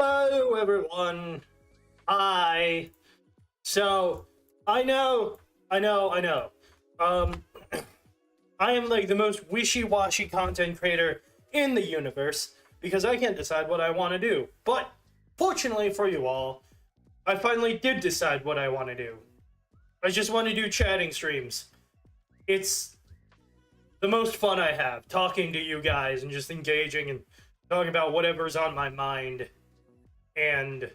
Hello, everyone. Hi. So, I know. I am like the most wishy-washy content creator in the universe because I can't decide what I want to do. But, fortunately for you all, I finally did decide what I want to do. I just want to do chatting streams. It's the most fun I have, talking to you guys and just engaging and talking about whatever's on my mind. And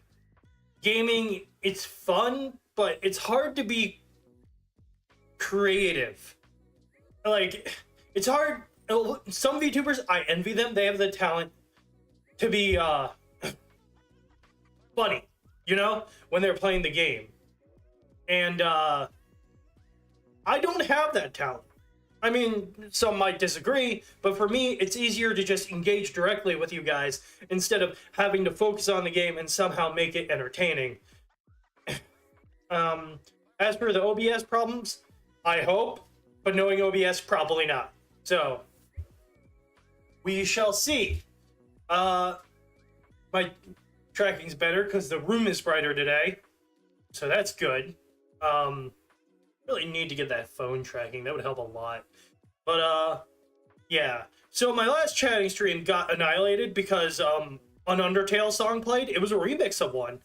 gaming, it's fun, but it's hard to be creative. Like, it's hard. Some VTubers, I envy them. They have the talent to be funny, you know, when they're playing the game. And I don't have that talent. I mean, some might disagree, but for me, it's easier to just engage directly with you guys instead of having to focus on the game and somehow make it entertaining. As for the OBS problems, I hope, but knowing OBS, probably not. So, we shall see. My tracking's better because the room is brighter today, so that's good. Really need to get that phone tracking. That would help a lot. But, yeah. So my last chatting stream got annihilated because, an Undertale song played. It was a remix of one.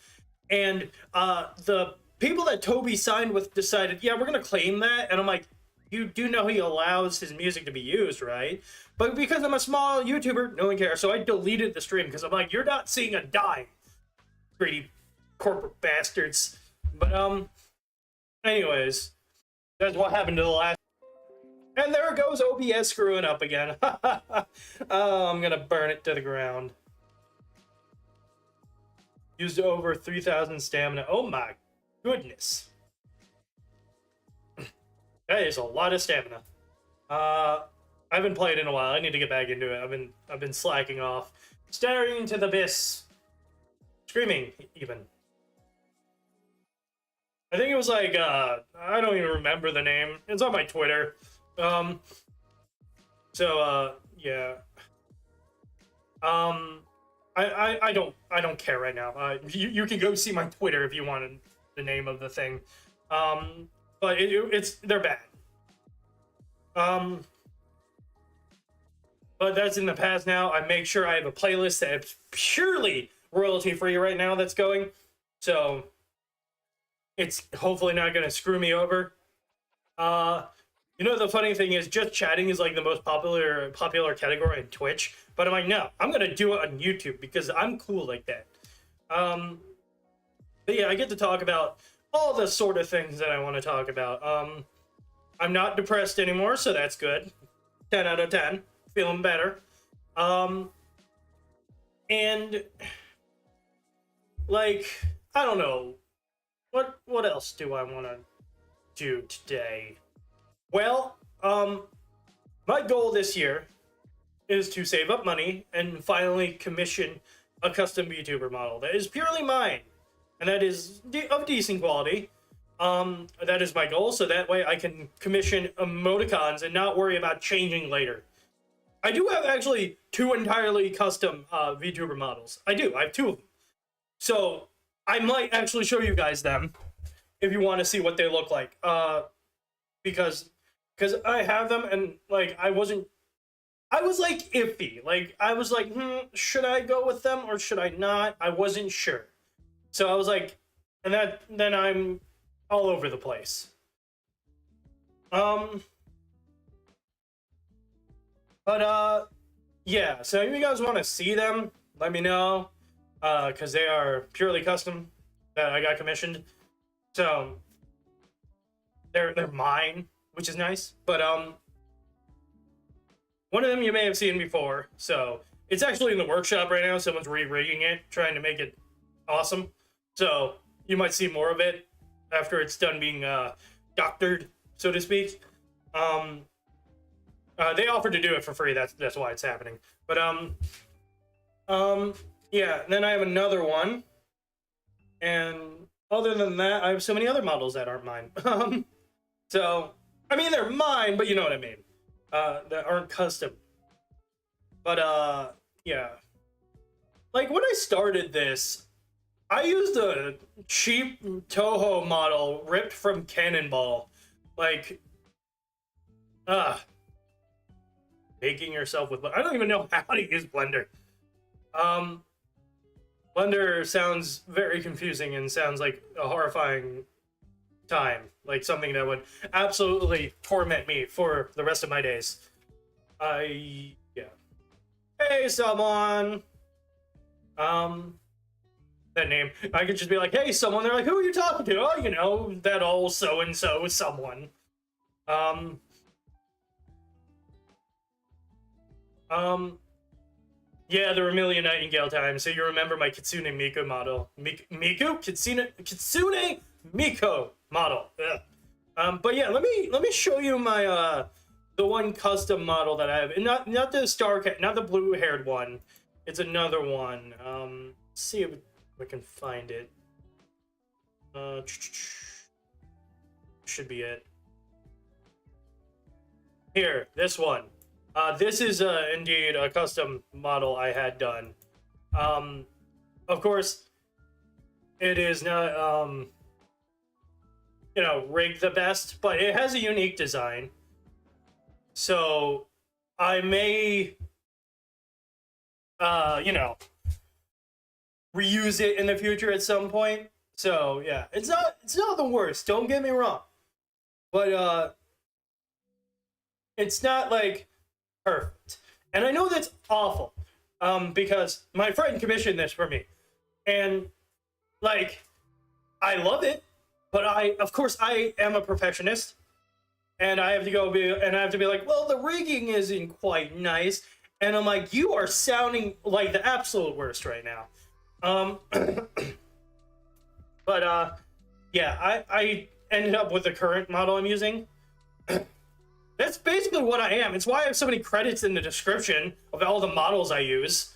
And, the people that Toby signed with decided, yeah, we're gonna claim that. And I'm like, you do know he allows his music to be used, right? But because I'm a small YouTuber, no one cares. So I deleted the stream because I'm like, you're not seeing a dime. Greedy corporate bastards. But, anyways, that's what happened to the last. And there goes OBS screwing up again. Oh, I'm gonna burn it to the ground. Used over 3,000 stamina. Oh my goodness. That is a lot of stamina. I haven't played in a while. I need to get back into it. I've been slacking off. Staring into the abyss. Screaming, even. I think it was like, I don't even remember the name. It's on my Twitter. Yeah. I don't care right now. You can go see my Twitter if you wanted the name of the thing. But they're bad. But that's in the past now. I make sure I have a playlist that's purely royalty free right now that's going. So it's hopefully not going to screw me over. You know, the funny thing is, just chatting is like the most popular category on Twitch. But I'm like, no, I'm going to do it on YouTube because I'm cool like that. But yeah, I get to talk about all the sort of things that I want to talk about. I'm not depressed anymore, so that's good. 10 out of 10. Feeling better. And like, I don't know. What else do I want to do today? Well, my goal this year is to save up money and finally commission a custom VTuber model that is purely mine, and that is of decent quality. That is my goal, so that way I can commission emoticons and not worry about changing later. I do have actually 2 entirely custom VTuber models. I have 2 of them. So I might actually show you guys them if you want to see what they look like. Because I have them and like I was like iffy. Like I was like, should I go with them or should I not? I wasn't sure. So I was like, and then I'm all over the place. But yeah, so if you guys want to see them, let me know. Because they are purely custom that I got commissioned. So they're mine, which is nice. But one of them you may have seen before. So it's actually in the workshop right now. Someone's re-rigging it, trying to make it awesome. So you might see more of it after it's done being doctored, so to speak. They offered to do it for free. That's why it's happening. But yeah. Then I have another one, and other than that, I have so many other models that aren't mine. So I mean they're mine, but you know what I mean. That aren't custom. But yeah. like when I started this, I used a cheap Toho model ripped from Cannonball. Like, making yourself with, I don't even know how to use Blender. Blender sounds very confusing and sounds like a horrifying time, like something that would absolutely torment me for the rest of my days. Yeah. Hey, someone. That name. I could just be like, hey, someone. They're like, who are you talking to? Oh, you know, that old so-and-so someone. Yeah, the Vermilion Nightingale time. So you remember my Kitsune Miku model. Miku? Kitsune Miko model. Ugh. But yeah, let me show you my the one custom model that I have. And not the star cat, not the blue-haired one. It's another one. Let's see if we can find it. Should be it. Here, this one. This is indeed a custom model I had done. Of course, it is not, you know, rigged the best, but it has a unique design. So I may, you know, reuse it in the future at some point. So yeah, it's not the worst. Don't get me wrong, but it's not like perfect. And I know that's awful, because my friend commissioned this for me, and like I love it, but of course I am a perfectionist, and I have to be like, well, the rigging isn't quite nice, and I'm like, you are sounding like the absolute worst right now. But yeah, I ended up with the current model I'm using. That's basically what I am. It's why I have so many credits in the description of all the models I use.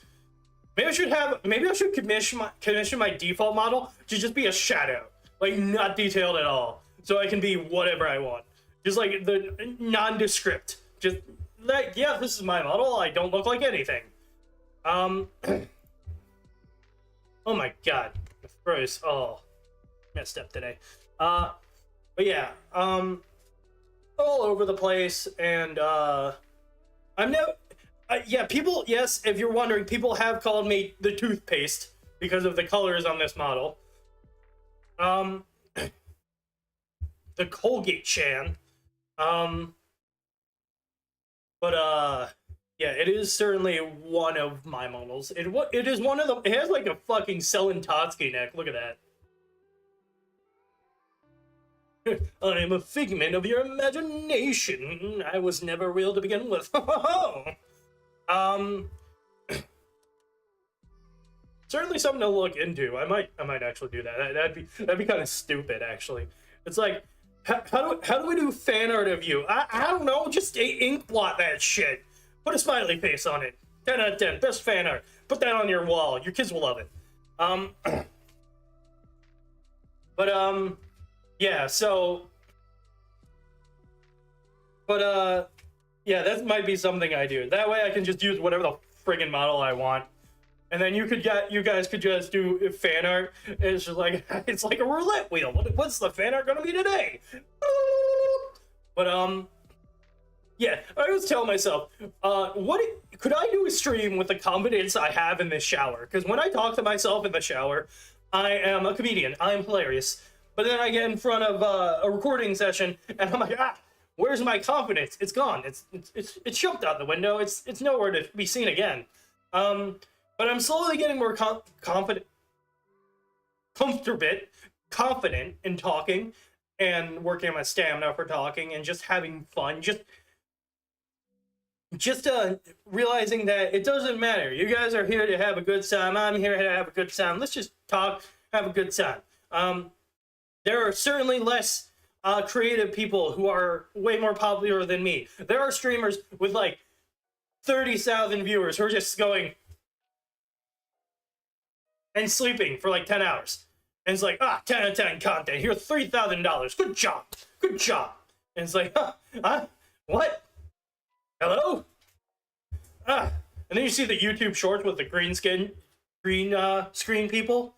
Maybe I should commission my default model to just be a shadow, like not detailed at all, so I can be whatever I want. Just like the nondescript. Just like, yeah, this is my model. I don't look like anything. Oh my god, the throws messed up today. But yeah, all over the place, and I'm no, yeah, people, yes, if you're wondering, people have called me the toothpaste because of the colors on this model. The Colgate Chan. But yeah, it is certainly one of my models. It is one of them. It has like a fucking Selin-Totsky neck. Look at that. I am a figment of your imagination. I was never real to begin with. Certainly something to look into. I might actually do that. That'd be kind of stupid, actually. It's like, how do we do fan art of you? I don't know. Just ink blot that shit. Put a smiley face on it. 10 out of 10. Best fan art. Put that on your wall. Your kids will love it. But yeah, so, but yeah, that might be something I do. That way I can just use whatever the friggin' model I want. And then you guys could just do fan art. It's just like, it's like a roulette wheel. What's the fan art gonna be today? But yeah, I was telling myself, could I do a stream with the confidence I have in this shower? Because when I talk to myself in the shower, I am a comedian. I am hilarious. But then I get in front of a recording session, and I'm like, where's my confidence? It's gone. It's jumped out the window. It's nowhere to be seen again. But I'm slowly getting more confident in talking and working on my stamina for talking and just having fun. Just realizing that it doesn't matter. You guys are here to have a good time. I'm here to have a good time. Let's just talk, have a good time. There are certainly less creative people who are way more popular than me. There are streamers with like 30,000 viewers who are just going and sleeping for like 10 hours. And it's like, 10 out of 10 content. Here's $3,000. Good job. Good job. And it's like, what? Hello? And then you see the YouTube shorts with the green skin screen people,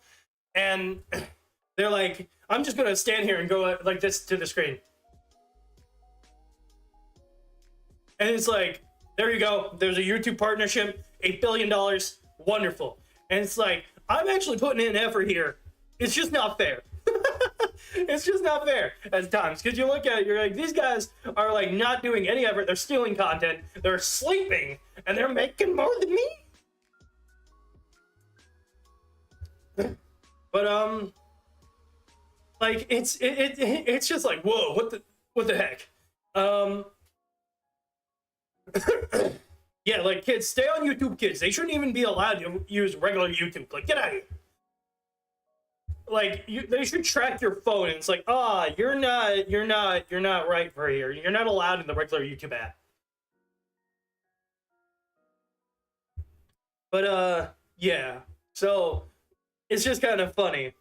and they're like, I'm just gonna stand here and go like this to the screen. And it's like, there you go. There's a YouTube partnership, $8 billion. Wonderful. And it's like, I'm actually putting in effort here. It's just not fair. It's just not fair at times. Because you look at it, you're like, these guys are like not doing any effort. They're stealing content. They're sleeping. And they're making more than me. But, like, it's just like, whoa, what the heck? Yeah, like, kids, stay on YouTube, kids. They shouldn't even be allowed to use regular YouTube. Like, get out of here. Like, they should track your phone, and it's like, you're not right for here. You're not allowed in the regular YouTube app. But, yeah. So, it's just kind of funny.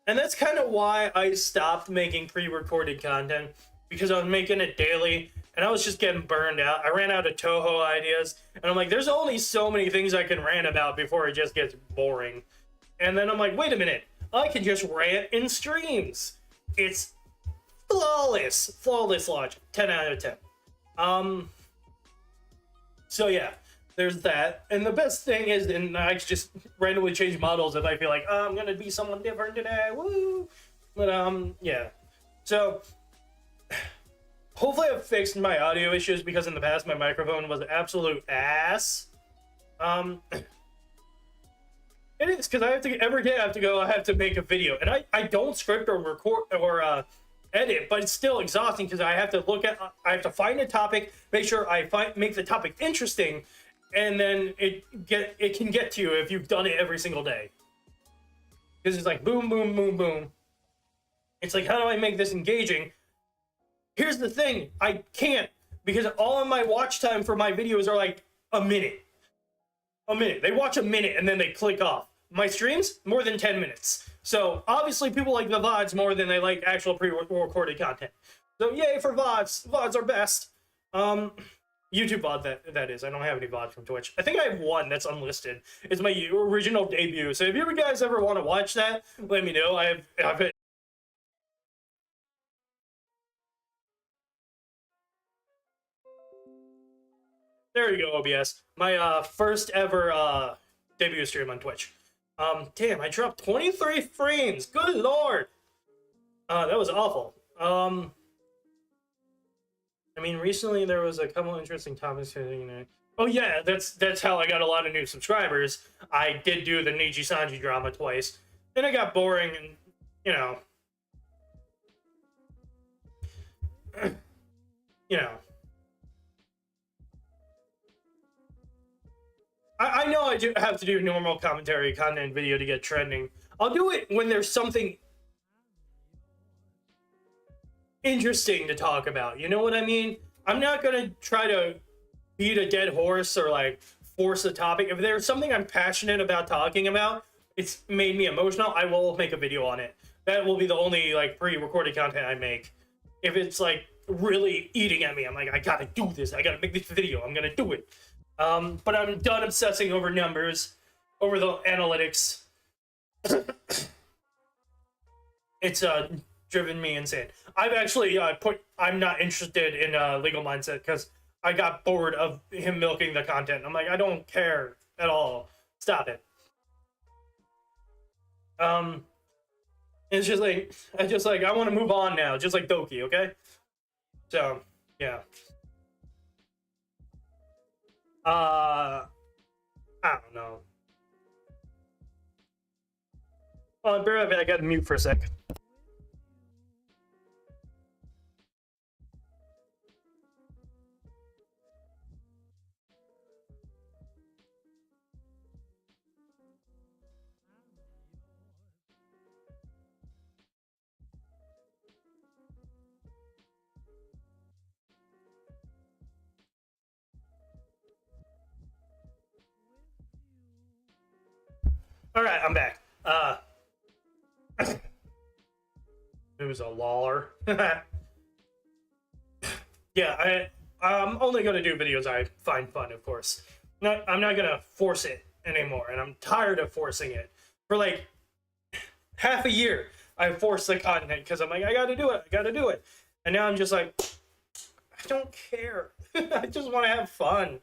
And that's kind of why I stopped making pre-recorded content, because I was making it daily, and I was just getting burned out. I ran out of Toho ideas, and I'm like, there's only so many things I can rant about before it just gets boring. And then I'm like, wait a minute, I can just rant in streams. It's flawless launch, 10 out of 10. So yeah, there's that. And the best thing is, and I just randomly change models if I feel like, I'm gonna be someone different today, woo! But yeah. So, hopefully I've fixed my audio issues, because in the past my microphone was absolute ass. It is, because I have to, every day I have to make a video, and I don't script or record or edit, but it's still exhausting, because I have to find a topic, make sure make the topic interesting, and then it can get to you if you've done it every single day. Because it's like boom, boom, boom, boom. It's like, how do I make this engaging? Here's the thing, I can't, because all of my watch time for my videos are like a minute. They watch a minute and then they click off. My streams, more than 10 minutes. So obviously people like the VODs more than they like actual pre-recorded content. So yay for VODs. VODs are best. YouTube VOD, that is. I don't have any VODs from Twitch. I think I have one that's unlisted. It's my original debut. So if you guys ever want to watch that, let me know. I have There you go, OBS. My first ever debut stream on Twitch. Damn, I dropped 23 frames. Good lord. That was awful. I mean, recently there was a couple interesting topics. Oh yeah, that's how I got a lot of new subscribers. I did do the Niji Sanji drama twice. Then it got boring, and you know. You know. I know I do have to do normal commentary content video to get trending. I'll do it when there's something interesting to talk about. You know what I mean? I'm not gonna try to beat a dead horse or like force a topic. If there's something I'm passionate about talking about, it's made me emotional, I will make a video on it. That will be the only like pre-recorded content I make. If it's like really eating at me, I'm like, I gotta do this. I gotta make this video. I'm gonna do it. But I'm done obsessing over numbers, over the analytics. It's driven me insane. I've actually I'm not interested in legal mindset, because I got bored of him milking the content. I'm like, I don't care at all. Stop it. It's just like, I want to move on now, just like Doki, okay? So, yeah. I don't know. Oh, I got to mute for a sec. All right, I'm back. It was a loller. Yeah, I'm only gonna do videos I find fun, of course. I'm not gonna force it anymore, and I'm tired of forcing it. For like half a year, I forced the content because I'm like, I gotta do it. And now I'm just like, I don't care. I just want to have fun.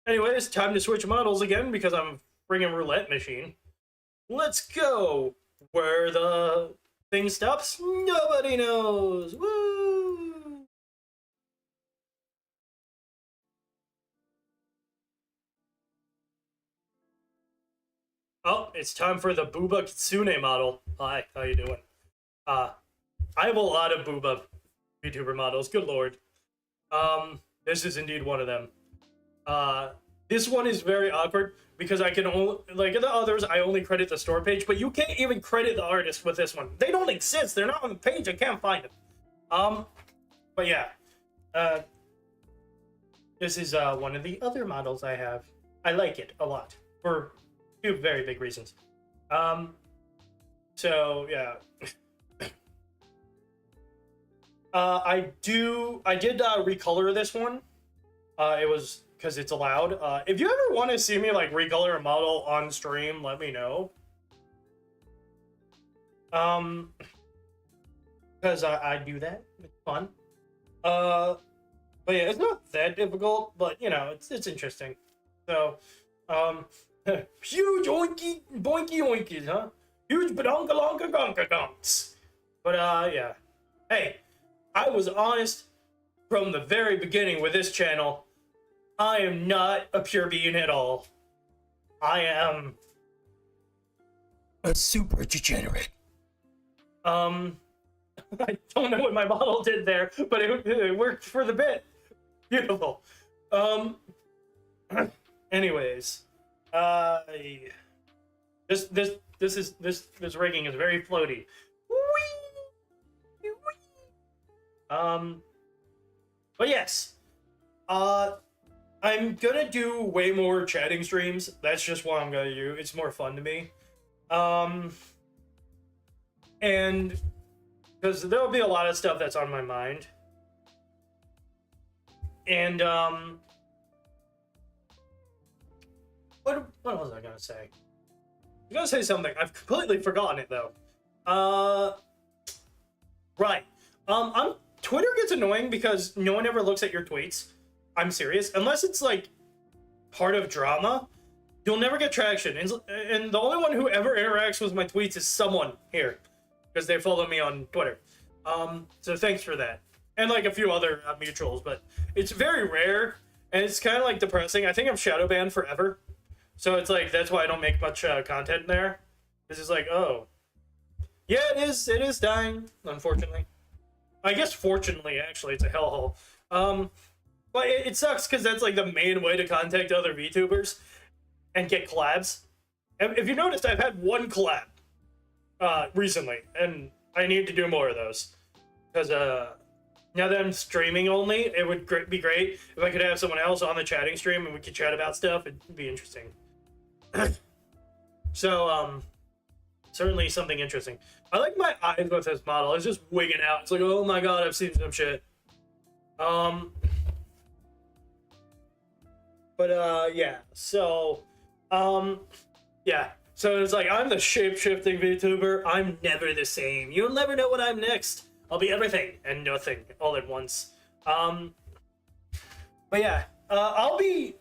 Anyway, it's time to switch models again because I'm a friggin' roulette machine. Let's go. Where the thing stops, nobody knows. Woo! Oh, it's time for the Booba Kitsune model. Hi, how you doing? I have a lot of Booba VTuber models. Good lord. This is indeed one of them. This one is very awkward because I can only, like the others, I only credit the store page, but you can't even credit the artist with this one. They don't exist. They're not on the page. I can't find them. But yeah. This is one of the other models I have. I like it a lot for two very big reasons. So yeah. I did recolor this one. It was because it's allowed. If you ever want to see me like recolor a model on stream, let me know. Because I do that. It's fun. But yeah, it's not that difficult, but you know, it's interesting. So, huge oinky boinky oinkies, huh? Huge badonka lonka gonka gonks. But yeah. Hey, I was honest from the very beginning with this channel. I am not a pure being at all. I am a super degenerate. I don't know what my model did there, but it worked for the bit. Beautiful. Anyways, this rigging is very floaty. But yes, I'm gonna do way more chatting streams. That's just what I'm gonna do. It's more fun to me. And because there'll be a lot of stuff that's on my mind. And what was I gonna say? I was gonna say something. I've completely forgotten it though. Right. Twitter gets annoying because no one ever looks at your tweets. I'm serious. Unless it's like part of drama, you'll never get traction. And the only one who ever interacts with my tweets is someone here because they follow me on Twitter. So thanks for that. And like a few other mutuals, but it's very rare and it's kind of like depressing. I think I'm shadow banned forever. So it's like, that's why I don't make much content there. This is like, oh. Yeah, it is dying, unfortunately. I guess fortunately, actually, it's a hellhole. But it sucks because that's like the main way to contact other VTubers and get collabs. And if you noticed, I've had one collab recently, and I need to do more of those. Because now that I'm streaming only, it would be great if I could have someone else on the chatting stream and we could chat about stuff. It'd be interesting. So, certainly something interesting. I like my eyes with this model. It's just wigging out. It's like, oh my god, I've seen some shit. But yeah, so yeah, so it's like, I'm the shape-shifting VTuber. I'm never the same. You'll never know what I'm next. I'll be everything and nothing all at once. But yeah, I'll be,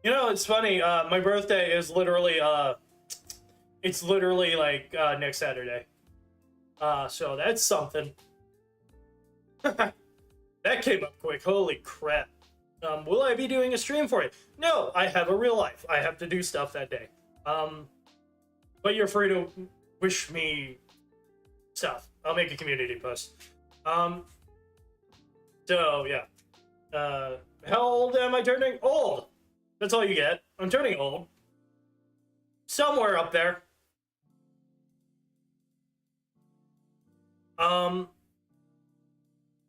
you know, it's funny, my birthday is literally it's literally like next Saturday. So that's something. That came up quick. Holy crap. Will I be doing a stream for it? No, I have a real life. I have to do stuff that day. But you're free to wish me stuff. I'll make a community post. So yeah. How old am I turning? Old. That's all you get. I'm turning old. Somewhere up there.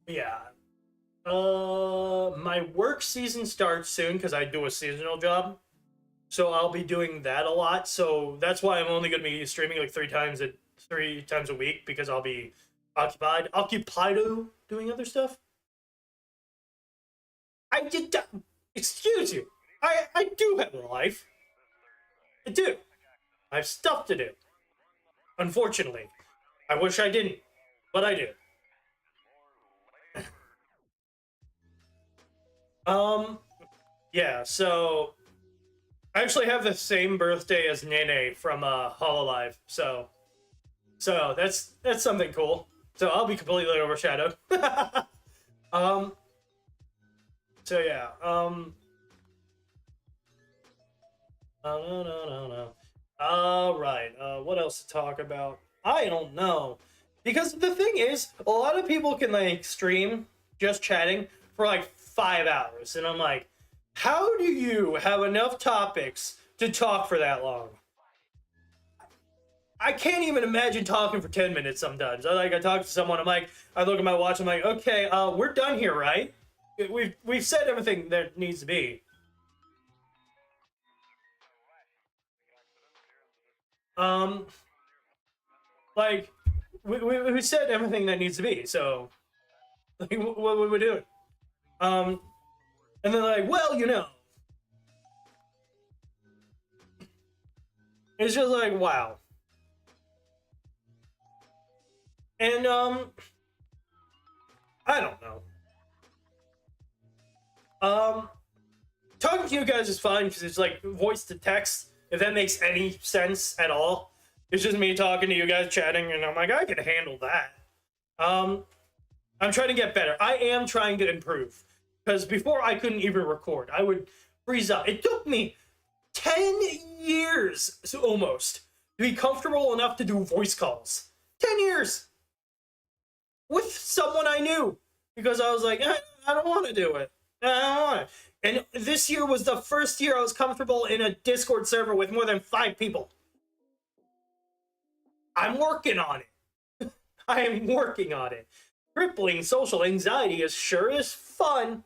Yeah. My work season starts soon because I do a seasonal job. So I'll be doing that a lot. So that's why I'm only going to be streaming like three times a week, because I'll be occupied doing other stuff. I did Excuse you. I do have a life. I do. I have stuff to do. Unfortunately. I wish I didn't, but I do. Yeah, so I actually have the same birthday as Nene from Hololive, so that's something cool. So I'll be completely overshadowed. um so yeah, no. All right, what else to talk about? I don't know. Because the thing is, a lot of people can like stream just chatting for like 5 hours, and I'm like, how do you have enough topics to talk for that long? I can't even imagine talking for 10 minutes sometimes. I talk to someone, I look at my watch, I'm like, okay, we're done here, right? We've said everything that needs to be. Like, we said everything that needs to be, so like, what would we do? And they're like, well, you know. It's just like, wow. And, I don't know. Talking to you guys is fine because it's like voice to text, if that makes any sense at all. It's just me talking to you guys, chatting, and I'm like, I can handle that. I'm trying to get better. I am trying to improve. Because before I couldn't even record. I would freeze up. It took me 10 years, so almost, to be comfortable enough to do voice calls. 10 years! With someone I knew. Because I was like, I don't want to do it. I don't want to. And this year was the first year I was comfortable in a Discord server with more than 5 people. I'm working on it. I am working on it. Crippling social anxiety is sure as fun.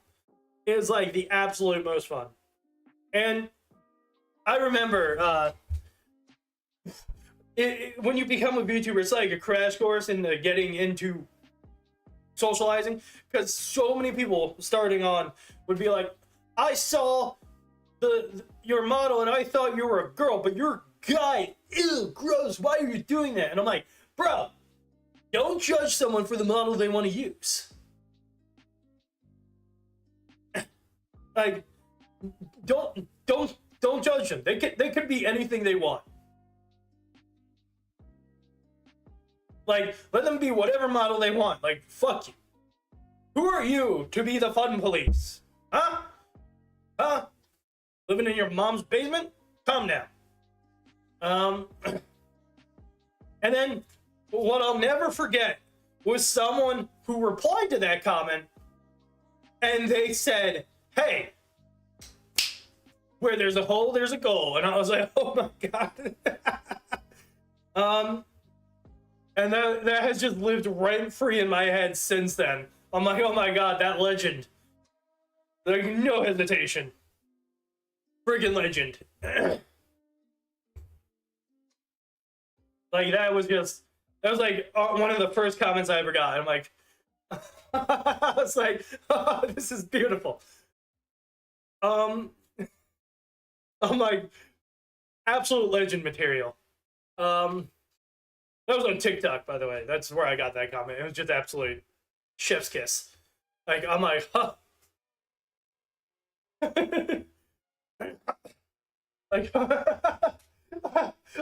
It is like the absolute most fun. And I remember when you become a VTuber, it's like a crash course in getting into socializing, because so many people starting on would be like, I saw your model and I thought you were a girl, but you're a guy. Ew, gross. Why are you doing that? And I'm like, bro, don't judge someone for the model they want to use. Like, don't judge them. They could be anything they want. Like, let them be whatever model they want. Like, fuck you. Who are you to be the fun police? Huh? Huh? Living in your mom's basement? Calm down. And then what I'll never forget was someone who replied to that comment, and they said, hey, where there's a hole, there's a goal. And I was like, oh my god. And that has just lived rent-free in my head since then. I'm like, oh my god, that legend. Like, no hesitation. Friggin' legend. Like, that was like one of the first comments I ever got. I'm like, I was like, oh, this is beautiful. I'm like, absolute legend material. That was on TikTok, by the way. That's where I got that comment. It was just absolute chef's kiss. Like, I'm like, huh. Like,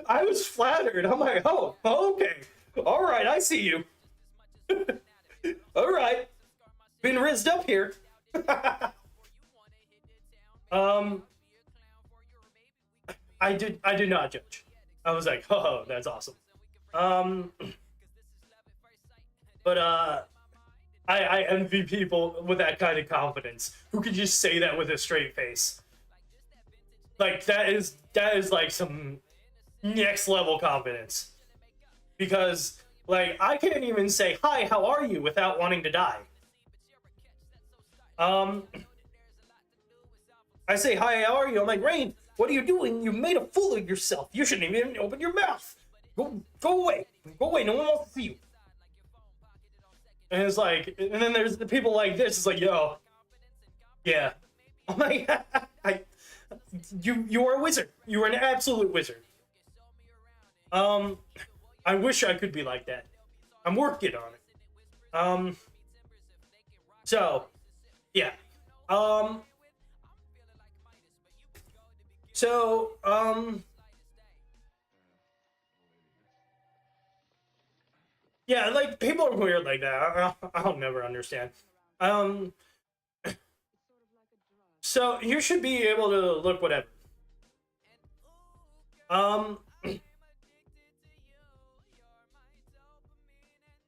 I was flattered. I'm like, oh, okay. All right, I see you. All right. Been rizzed up here. I did not judge. I was like, oh, that's awesome. But I envy people with that kind of confidence who can just say that with a straight face. Like, that is like some next level confidence. Because, like, I can't even say, hi, how are you, without wanting to die. I say, hi, how are you? I'm like, Rain, what are you doing? You made a fool of yourself. You shouldn't even open your mouth. Go away. Go away. No one wants to see you. And it's like, and then there's the people like this. It's like, yo, yeah, Oh my god! You are a wizard. You are an absolute wizard. I wish I could be like that. I'm working on it. So, yeah. Um, so, yeah, like, people are weird like that. I'll never understand. Um, so you should be able to look whatever. Um,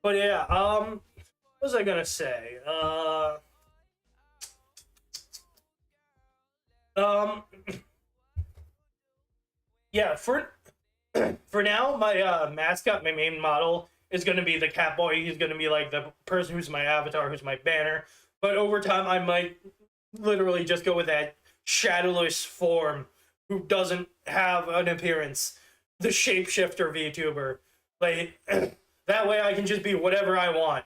but yeah, what was I gonna say? Um, yeah, for now, my mascot, my main model, is gonna be the Catboy. He's gonna be like the person who's my avatar, who's my banner. But over time, I might literally just go with that shadowless form who doesn't have an appearance, the shapeshifter VTuber. Like that way, I can just be whatever I want.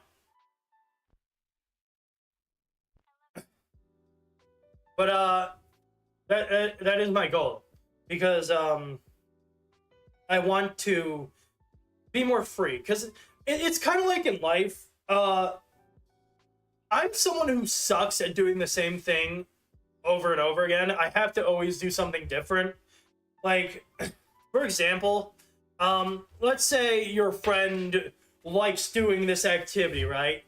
But that is my goal because I want to be more free because it's kind of like in life. I'm someone who sucks at doing the same thing over and over again. I have to always do something different. Like, for example, let's say your friend likes doing this activity, right?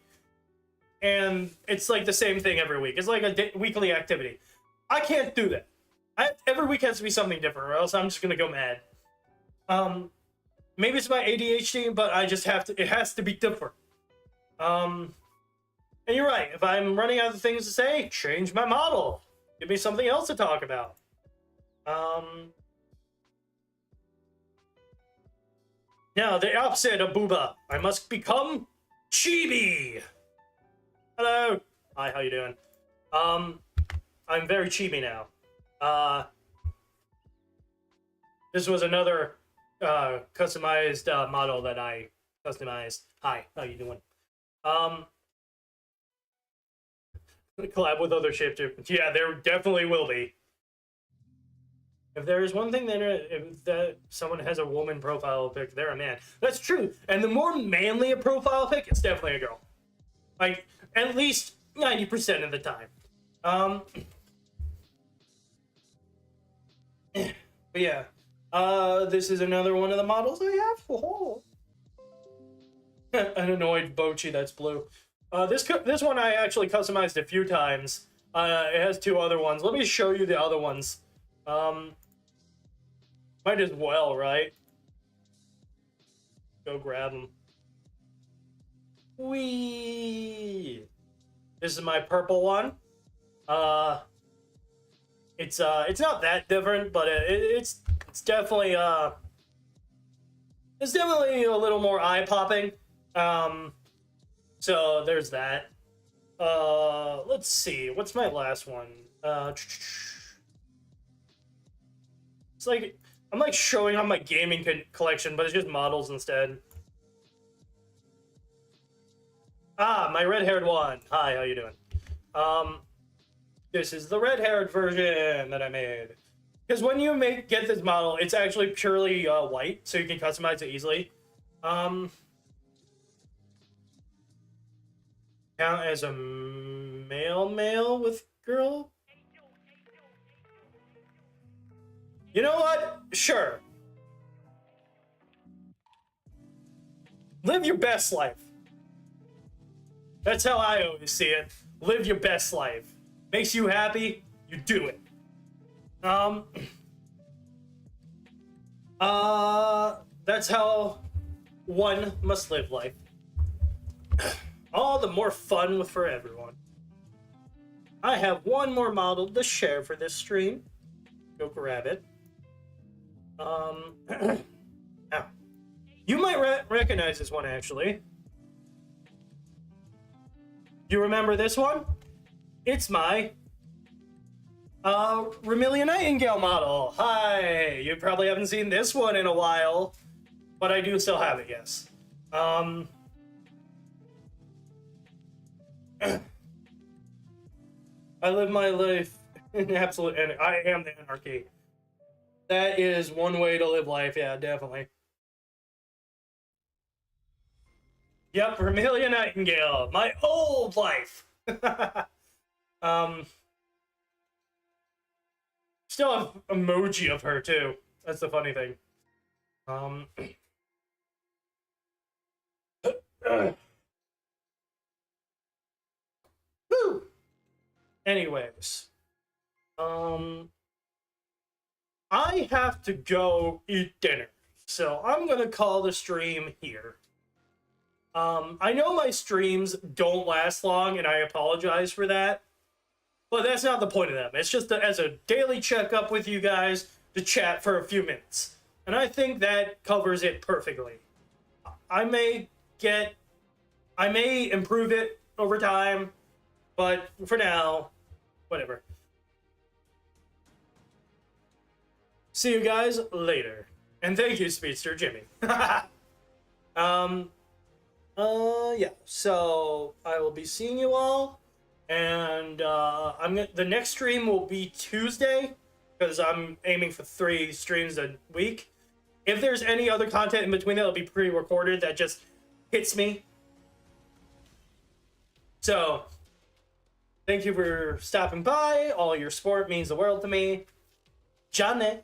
And it's like the same thing every week. It's like a weekly activity. I can't do that. Every week has to be something different, or else I'm just gonna go mad. Maybe it's my ADHD, but I just have to. It has to be different. And you're right. If I'm running out of things to say, change my model. Give me something else to talk about. Now the opposite of booba. I must become chibi. Hello. Hi. How you doing? I'm very chibi now. This was another customized model that I customized. Hi. How you doing? Collab with other shapeshifters. Yeah, there definitely will be. If there is one thing that someone has a woman profile pic, they're a man. That's true. And the more manly a profile pic, it's definitely a girl. Like, at least 90% of the time. But yeah. This is another one of the models I have. Oh. An annoyed Bochi that's blue. This one I actually customized a few times. It has two other ones. Let me show you the other ones. Might as well, right? Go grab them. Whee! This is my purple one. It's not that different, but it's definitely it's definitely a little more eye popping. So there's that. Let's see. What's my last one? It's like I'm like showing on my gaming collection, but it's just models instead. Ah, my red-haired one. Hi, how you doing? This is the red-haired version that I made. Because when you get this model, it's actually purely white, so you can customize it easily. Count as a male with girl? You know what? Sure. Live your best life. That's how I always see it. Live your best life. Makes you happy, you do it. That's how one must live life. All the more fun for everyone. I have one more model to share for this stream. Go grab it. Ow. You might recognize this one, actually. You remember this one? It's my Remillion Nightingale model. Hi! You probably haven't seen this one in a while, but I do still have it, yes. I live my life Absolute, and I am the anarchy. That is one way to live life. Yeah, definitely. Yep, Vermilia Nightingale, my old life. um, still have emoji of her too. That's the funny thing. Um, woo. Anyways, um, I have to go eat dinner, so I'm gonna call the stream here. I know my streams don't last long, and I apologize for that. But that's not the point of them. It's just as a daily checkup with you guys to chat for a few minutes. And I think that covers it perfectly. I may improve it over time, but for now, whatever. See you guys later. And thank you, Speedster Jimmy. Yeah. So I will be seeing you all. And the next stream will be Tuesday because I'm aiming for 3 streams a week. If there's any other content in between, that'll be pre-recorded that just hits me. So thank you for stopping by. All your support means the world to me. Jane.